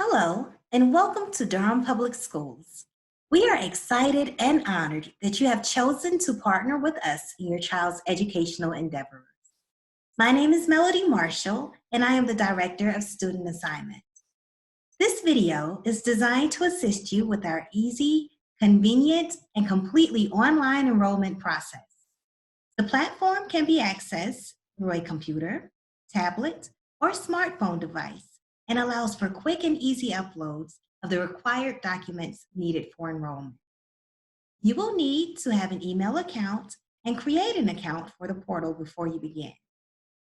Hello, and welcome to Durham Public Schools. We are excited and honored that you have chosen to partner with us in your child's educational endeavors. My name is Melody Marshall, and I am the Director of Student Assignment. This video is designed to assist you with our easy, convenient, and completely online enrollment process. The platform can be accessed through a computer, tablet, or smartphone device and allows for quick and easy uploads of the required documents needed for enrollment. You will need to have an email account and create an account for the portal before you begin.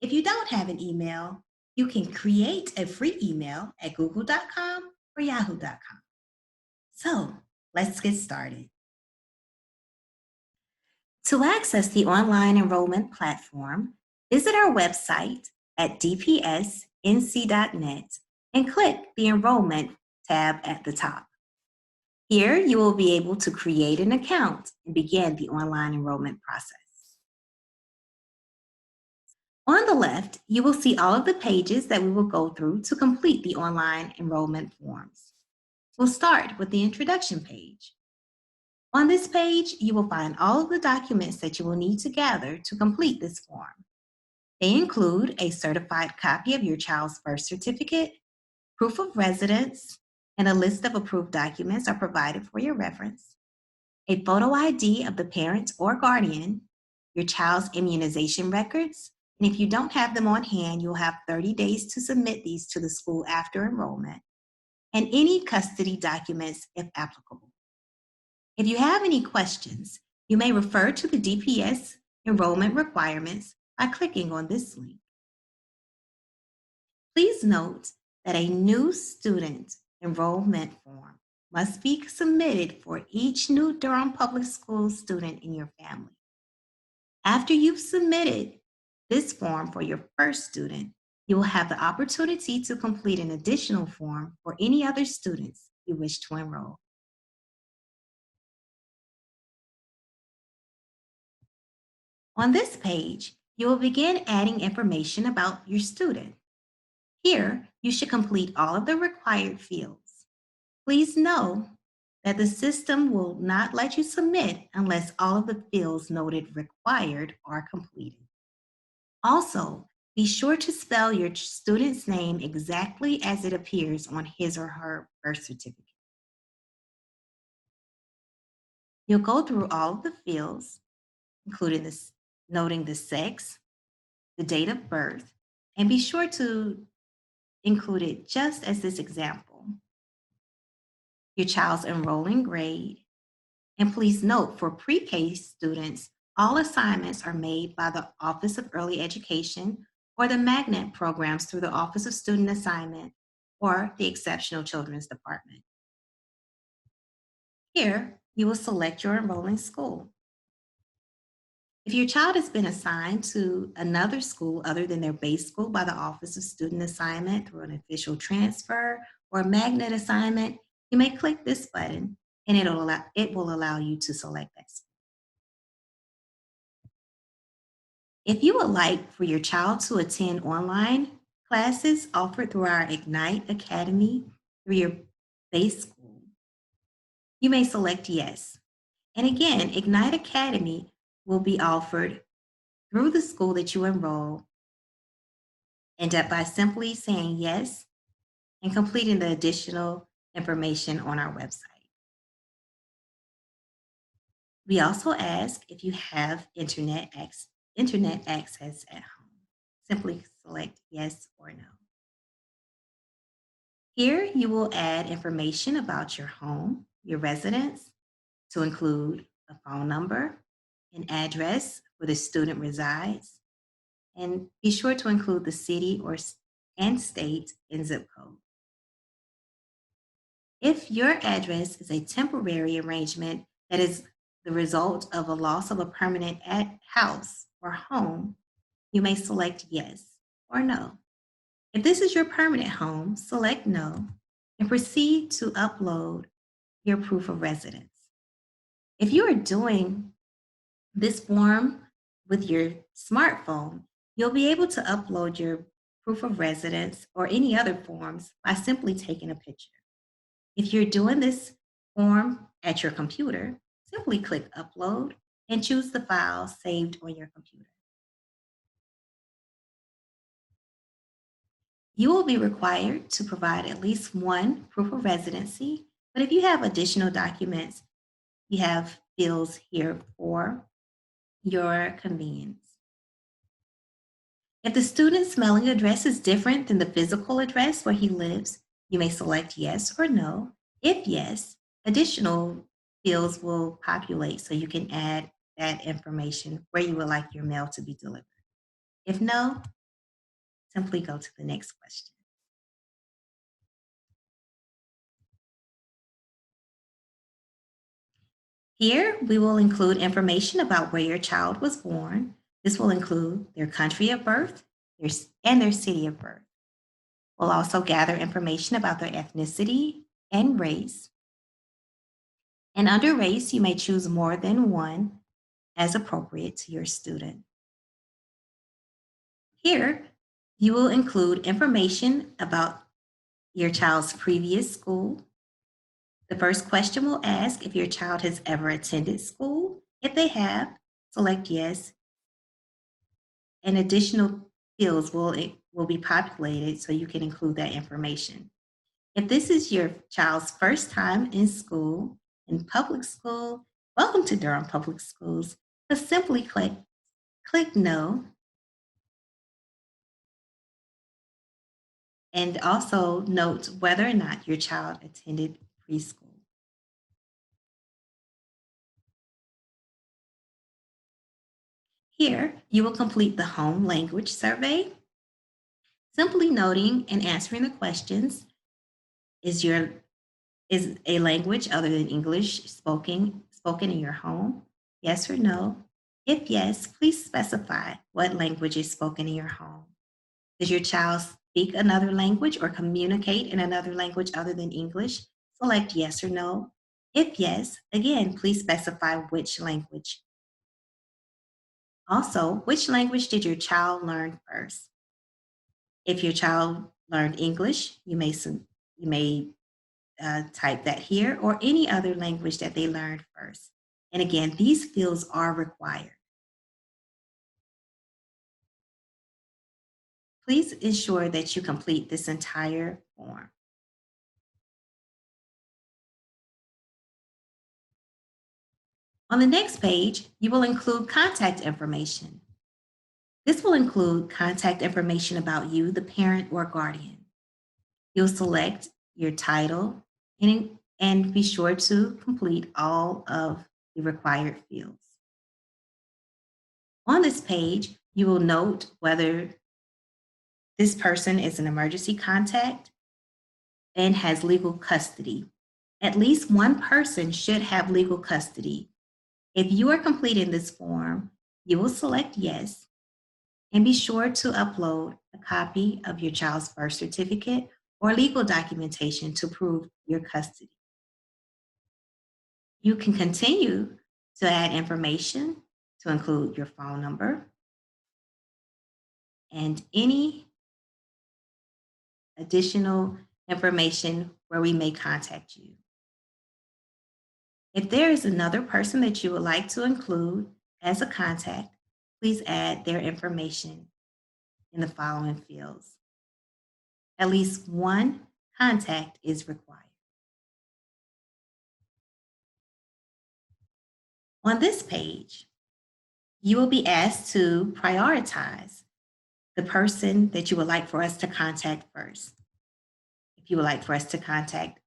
If you don't have an email, you can create a free email at google.com or yahoo.com. So let's get started. To access the online enrollment platform, visit our website at dpsnc.net and click the Enrollment tab at the top. Here, you will be able to create an account and begin the online enrollment process. On the left, you will see all of the pages that we will go through to complete the online enrollment forms. We'll start with the introduction page. On this page, you will find all of the documents that you will need to gather to complete this form. They include a certified copy of your child's birth certificate, proof of residence, and a list of approved documents are provided for your reference. A photo ID of the parent or guardian, your child's immunization records, and if you don't have them on hand, you'll have 30 days to submit these to the school after enrollment, and any custody documents if applicable. If you have any questions, you may refer to the DPS enrollment requirements by clicking on this link. Please note that a new student enrollment form must be submitted for each new Durham Public Schools student in your family. After you've submitted this form for your first student, you will have the opportunity to complete an additional form for any other students you wish to enroll. On this page, you will begin adding information about your student. Here, you should complete all of the required fields. Please know that the system will not let you submit unless all of the fields noted required are completed. Also, be sure to spell your student's name exactly as it appears on his or her birth certificate. You'll go through all of the fields, including noting the sex, the date of birth, and be sure to include it just as this example. Your child's enrolling grade, and please note for pre-K students, all assignments are made by the Office of Early Education or the Magnet programs through the Office of Student Assignment or the Exceptional Children's Department. Here, you will select your enrolling school. If your child has been assigned to another school other than their base school by the Office of Student Assignment through an official transfer or a magnet assignment, you may click this button and it will allow you to select that school. If you would like for your child to attend online classes offered through our Ignite Academy through your base school, you may select yes. And again, Ignite Academy will be offered through the school that you enroll, and that by simply saying yes and completing the additional information on our website. We also ask if you have internet access at home. Simply select yes or no. Here you will add information about your home, your residence, to include a phone number, an address where the student resides, and be sure to include the city and state and zip code. If your address is a temporary arrangement that is the result of a loss of a permanent house or home, you may select yes or no. If this is your permanent home, select no and proceed to upload your proof of residence. If you are doing this form with your smartphone, you'll be able to upload your proof of residence, or any other forms by simply taking a picture. If you're doing this form at your computer, simply click Upload and choose the file saved on your computer. You will be required to provide at least one proof of residency, but if you have additional documents, you have fields here for your convenience. If the student's mailing address is different than the physical address where he lives, you may select yes or no. If yes, additional fields will populate so you can add that information where you would like your mail to be delivered. If no, simply go to the next question. Here, we will include information about where your child was born. This will include their country of birth and their city of birth. We'll also gather information about their ethnicity and race. And under race, you may choose more than one as appropriate to your student. Here, you will include information about your child's previous school. The first question will ask if your child has ever attended school. If they have, select yes, and additional fields will be populated so you can include that information. If this is your child's first time in school, in public school, welcome to Durham Public Schools. Just simply click no, and also note whether or not your child attended preschool. Here, you will complete the home language survey, simply noting and answering the questions. Is a language other than English spoken in your home? Yes or no? If yes, please specify what language is spoken in your home. Does your child speak another language or communicate in another language other than English? Select yes or no. If yes, again, please specify which language. Also, which language did your child learn first? If your child learned English, you may type that here, or any other language that they learned first. And again, these fields are required. Please ensure that you complete this entire form. On the next page, you will include contact information. This will include contact information about you, the parent or guardian. You'll select your title and be sure to complete all of the required fields. On this page, you will note whether this person is an emergency contact and has legal custody. At least one person should have legal custody. If you are completing this form, you will select yes and be sure to upload a copy of your child's birth certificate or legal documentation to prove your custody. You can continue to add information to include your phone number and any additional information where we may contact you. If there is another person that you would like to include as a contact, please add their information in the following fields. At least one contact is required. On this page, you will be asked to prioritize the person that you would like for us to contact first. If you would like for us to contact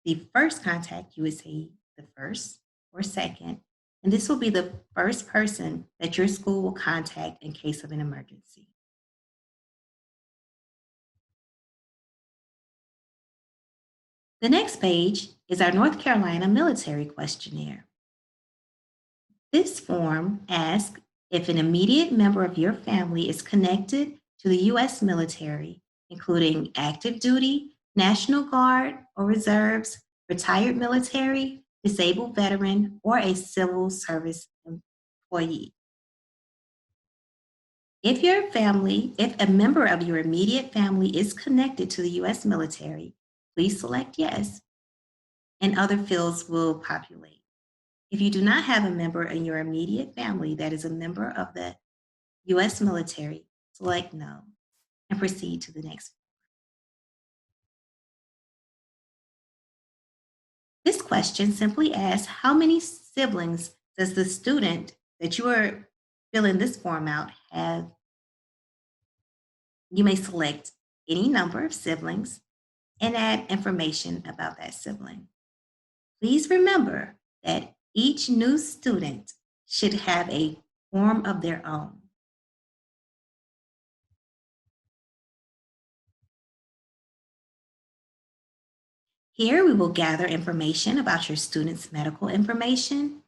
the first contact, you would say the first or second, and this will be the first person that your school will contact in case of an emergency. The next page is our North Carolina Military Questionnaire. This form asks if an immediate member of your family is connected to the U.S. military, including active duty, National Guard or reserves, retired military, disabled veteran, or a civil service employee. If a member of your immediate family is connected to the U.S. military, please select yes, and other fields will populate. If you do not have a member in your immediate family that is a member of the U.S. military, select no and proceed to the next. This question simply asks how many siblings does the student that you are filling this form out have? You may select any number of siblings and add information about that sibling. Please remember that each new student should have a form of their own. Here we will gather information about your student's medical information.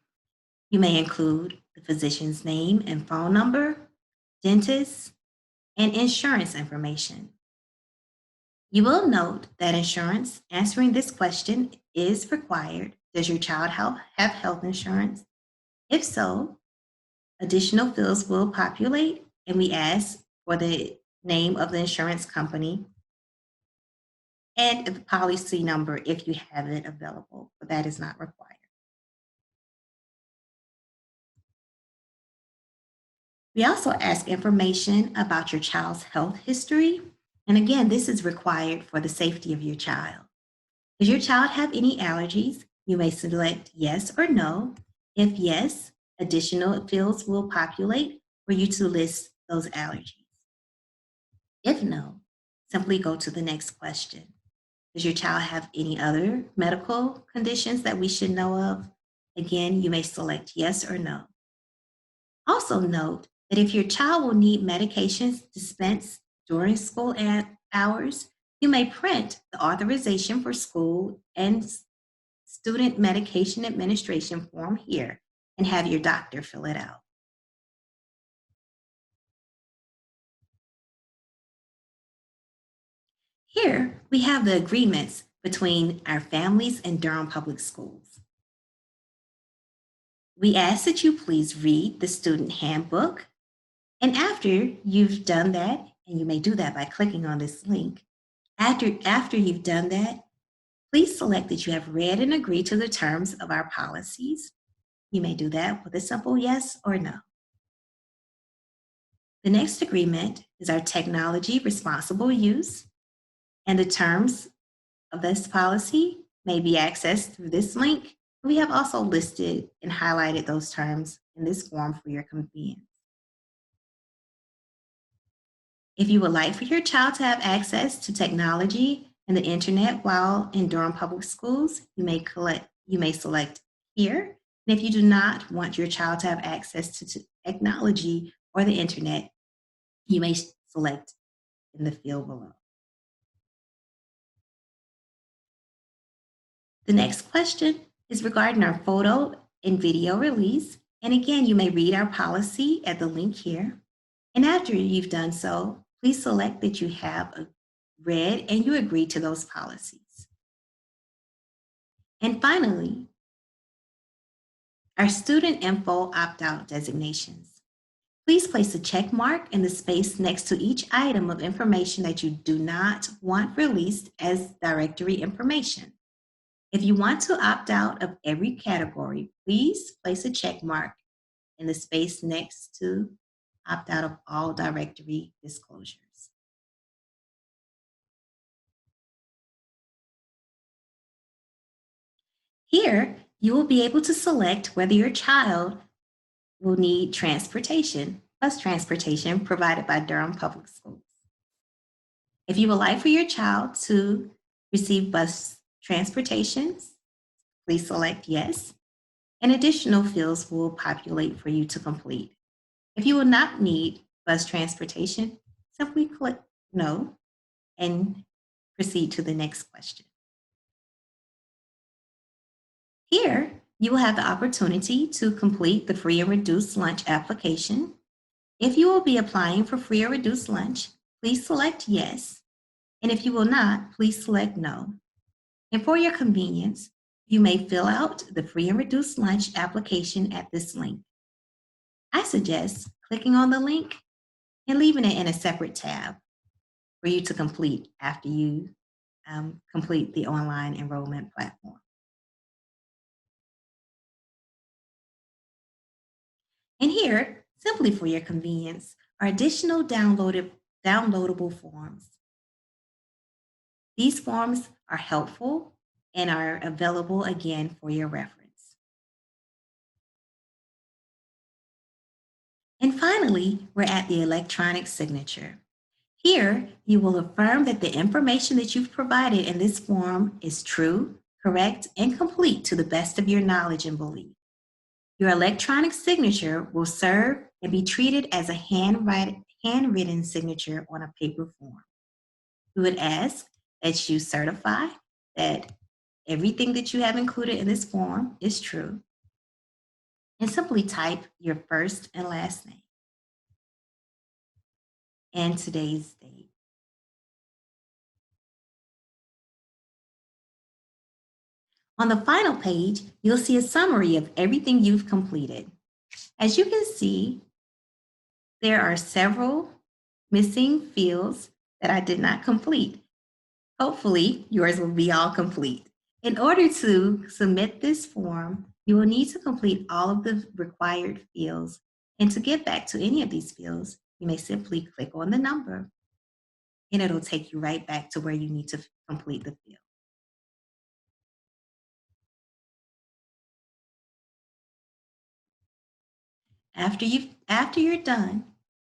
You may include the physician's name and phone number, dentist, and insurance information. You will note that insurance answering this question is required. Does your child have health insurance? If so, additional fields will populate, and we ask for the name of the insurance company and the policy number if you have it available, but that is not required. We also ask information about your child's health history. And again, this is required for the safety of your child. Does your child have any allergies? You may select yes or no. If yes, additional fields will populate for you to list those allergies. If no, simply go to the next question. Does your child have any other medical conditions that we should know of? Again, you may select yes or no. Also note that if your child will need medications dispensed during school hours, you may print the authorization for school and student medication administration form here and have your doctor fill it out. Here we have the agreements between our families and Durham Public Schools. We ask that you please read the student handbook. And after you've done that, and you may do that by clicking on this link, after you've done that, please select that you have read and agreed to the terms of our policies. You may do that with a simple yes or no. The next agreement is our technology responsible use, and the terms of this policy may be accessed through this link. We have also listed and highlighted those terms in this form for your convenience. If you would like for your child to have access to technology and the internet while in Durham Public Schools, you may select here. And if you do not want your child to have access to technology or the internet, you may select in the field below. The next question is regarding our photo and video release. And again, you may read our policy at the link here. And after you've done so, please select that you have read and you agree to those policies. And finally, our student info opt-out designations. Please place a check mark in the space next to each item of information that you do not want released as directory information. If you want to opt out of every category, please place a check mark in the space next to opt out of all directory disclosures. Here, you will be able to select whether your child will need transportation, bus transportation provided by Durham Public Schools. If you would like for your child to receive bus transportation, please select yes, and additional fields will populate for you to complete. If you will not need bus transportation, simply click no and proceed to the next question. Here, you will have the opportunity to complete the free and reduced lunch application. If you will be applying for free or reduced lunch, please select yes. And if you will not, please select no. And for your convenience, you may fill out the free and reduced lunch application at this link. I suggest clicking on the link and leaving it in a separate tab for you to complete after you complete the online enrollment platform. And here, simply for your convenience, are additional downloadable forms. These forms are helpful and are available again for your reference. And finally, we're at the electronic signature. Here, you will affirm that the information that you've provided in this form is true, correct, and complete to the best of your knowledge and belief. Your electronic signature will serve and be treated as a handwritten signature on a paper form. We would ask that you certify that everything that you have included in this form is true, and simply type your first and last name and today's date. On the final page, you'll see a summary of everything you've completed. As you can see, there are several missing fields that I did not complete. Hopefully, yours will be all complete. In order to submit this form, you will need to complete all of the required fields. And to get back to any of these fields, you may simply click on the number and it'll take you right back to where you need to complete the field. After you're done,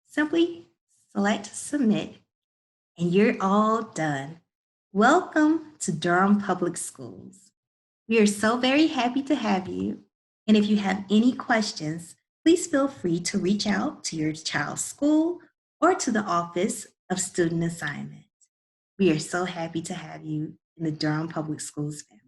simply select submit and you're all done. Welcome to Durham Public Schools. We are so very happy to have you. And if you have any questions, please feel free to reach out to your child's school or to the Office of Student Assignment. We are so happy to have you in the Durham Public Schools family.